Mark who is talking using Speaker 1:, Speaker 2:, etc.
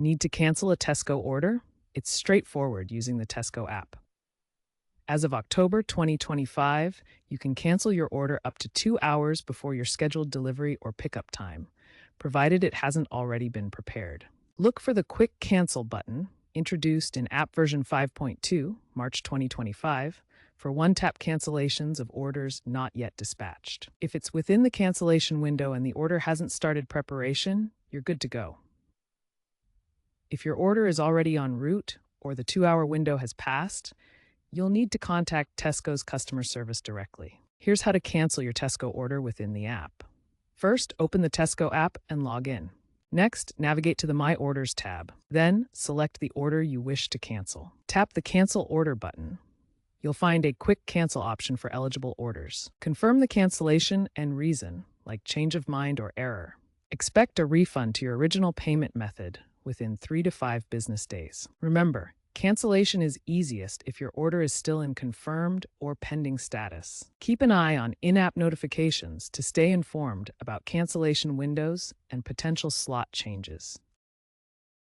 Speaker 1: Need to cancel a Tesco order? It's straightforward using the Tesco app. As of October 2025, you can cancel your order up to 2 hours before your scheduled delivery or pickup time, provided it hasn't already been prepared. Look for the Quick Cancel button, introduced in App version 5.2, March 2025, for one-tap cancellations of orders not yet dispatched. If it's within the cancellation window and the order hasn't started preparation, you're good to go. If your order is already en route or the 2-hour window has passed, you'll need to contact Tesco's customer service directly. Here's how to cancel your Tesco order within the app. First, open the Tesco app and log in. Next, navigate to the My Orders tab. Then, select the order you wish to cancel. Tap the Cancel Order button. You'll find a quick cancel option for eligible orders. Confirm the cancellation and reason, like change of mind or error. Expect a refund to your original payment method within 3 to 5 business days. Remember, cancellation is easiest if your order is still in confirmed or pending status. Keep an eye on in-app notifications to stay informed about cancellation windows and potential slot changes.